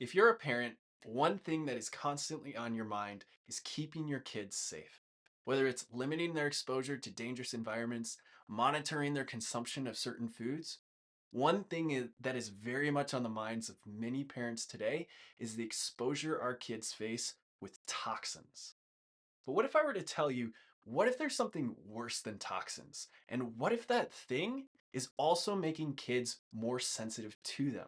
If you're a parent, one thing that is constantly on your mind is keeping your kids safe. Whether it's limiting their exposure to dangerous environments, monitoring their consumption of certain foods, one thing that is very much on the minds of many parents today is the exposure our kids face with toxins. But what if I were to tell you, what if there's something worse than toxins? And what if that thing is also making kids more sensitive to them?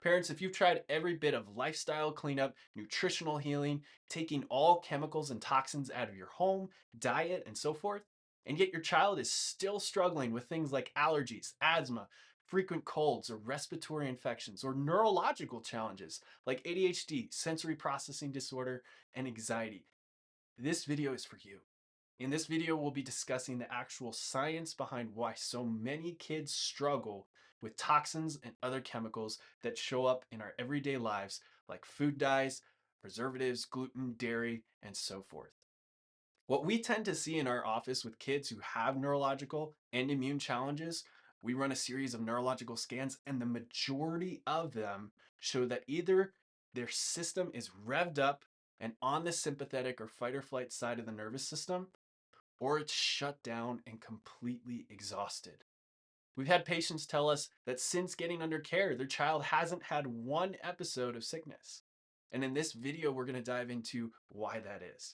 Parents, if you've tried every bit of lifestyle cleanup, nutritional healing, taking all chemicals and toxins out of your home, diet, and so forth, and yet your child is still struggling with things like allergies, asthma, frequent colds, or respiratory infections, or neurological challenges like ADHD, sensory processing disorder, and anxiety, this video is for you. In this video, we'll be discussing the actual science behind why so many kids struggle with toxins and other chemicals that show up in our everyday lives, like food dyes, preservatives, gluten, dairy, and so forth. What we tend to see in our office with kids who have neurological and immune challenges, we run a series of neurological scans, and the majority of them show that either their system is revved up and on the sympathetic or fight or flight side of the nervous system, or it's shut down and completely exhausted. We've had patients tell us that since getting under care, their child hasn't had one episode of sickness. And in this video, we're going to dive into why that is.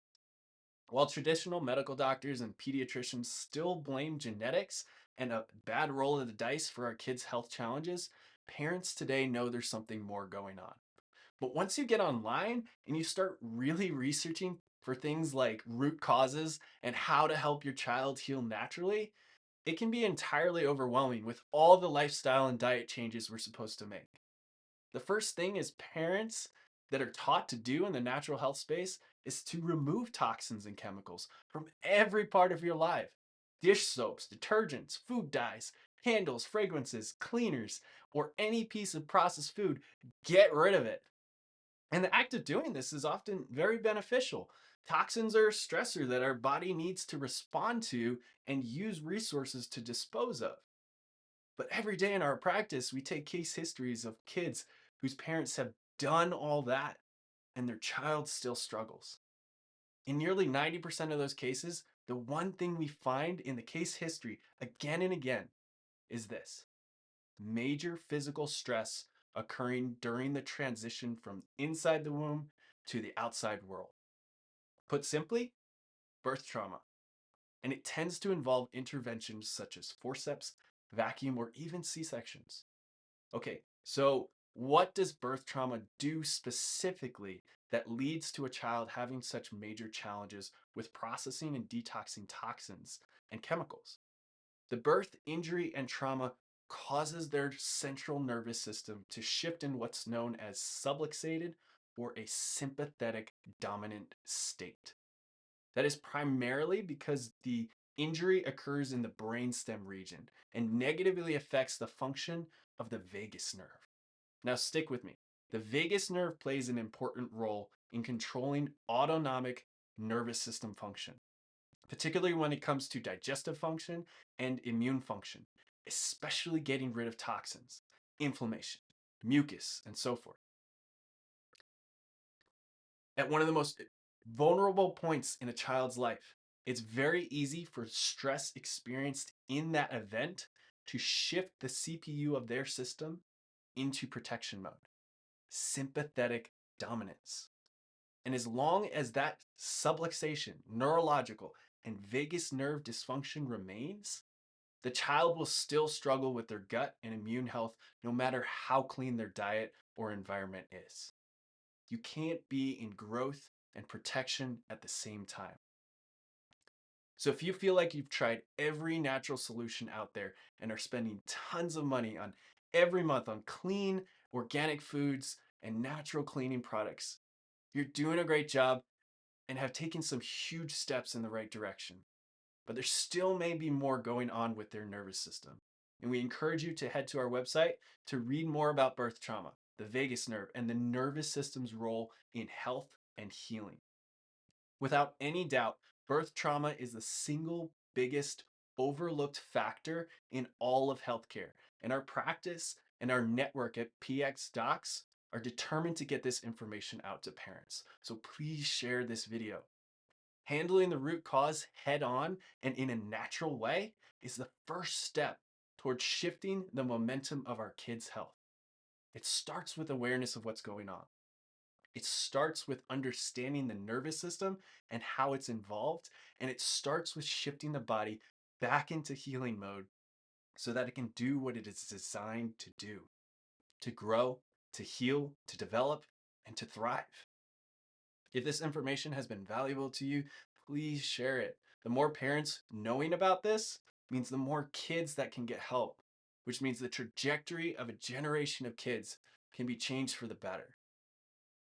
While traditional medical doctors and pediatricians still blame genetics and a bad roll of the dice for our kids' health challenges, parents today know there's something more going on. But once you get online and you start really researching for things like root causes and how to help your child heal naturally, it can be entirely overwhelming with all the lifestyle and diet changes we're supposed to make. The first thing is parents that are taught to do in the natural health space is to remove toxins and chemicals from every part of your life. Dish soaps, detergents, food dyes, candles, fragrances, cleaners, or any piece of processed food, get rid of it. And the act of doing this is often very beneficial. Toxins are a stressor that our body needs to respond to and use resources to dispose of. But every day in our practice, we take case histories of kids whose parents have done all that and their child still struggles. In nearly 90% of those cases, the one thing we find in the case history again and again is this: major physical stress occurring during the transition from inside the womb to the outside world. Put simply, birth trauma. And it tends to involve interventions such as forceps, vacuum, or even C-sections. Okay, so what does birth trauma do specifically that leads to a child having such major challenges with processing and detoxing toxins and chemicals? The birth injury and trauma causes their central nervous system to shift in what's known as subluxated or a sympathetic dominant state. That is primarily because the injury occurs in the brainstem region and negatively affects the function of the vagus nerve. Now, stick with me. The vagus nerve plays an important role in controlling autonomic nervous system function, particularly when it comes to digestive function and immune function, especially getting rid of toxins, inflammation, mucus, and so forth. At one of the most vulnerable points in a child's life, it's very easy for stress experienced in that event to shift the CPU of their system into protection mode, sympathetic dominance. And as long as that subluxation, neurological, and vagus nerve dysfunction remains, the child will still struggle with their gut and immune health no matter how clean their diet or environment is. You can't be in growth and protection at the same time. So if you feel like you've tried every natural solution out there and are spending tons of money on every month on clean, organic foods and natural cleaning products, you're doing a great job and have taken some huge steps in the right direction. But there still may be more going on with their nervous system. And we encourage you to head to our website to read more about birth trauma, the vagus nerve, and the nervous system's role in health and healing. Without any doubt, birth trauma is the single biggest overlooked factor in all of healthcare. And our practice and our network at PX Docs are determined to get this information out to parents. So please share this video. Handling the root cause head on and in a natural way is the first step towards shifting the momentum of our kids' health. It starts with awareness of what's going on. It starts with understanding the nervous system and how it's involved. And it starts with shifting the body back into healing mode so that it can do what it is designed to do, to grow, to heal, to develop, and to thrive. If this information has been valuable to you, please share it. The more parents knowing about this means the more kids that can get help, which means the trajectory of a generation of kids can be changed for the better.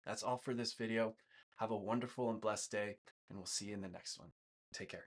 That's all for this video. Have a wonderful and blessed day, and we'll see you in the next one. Take care.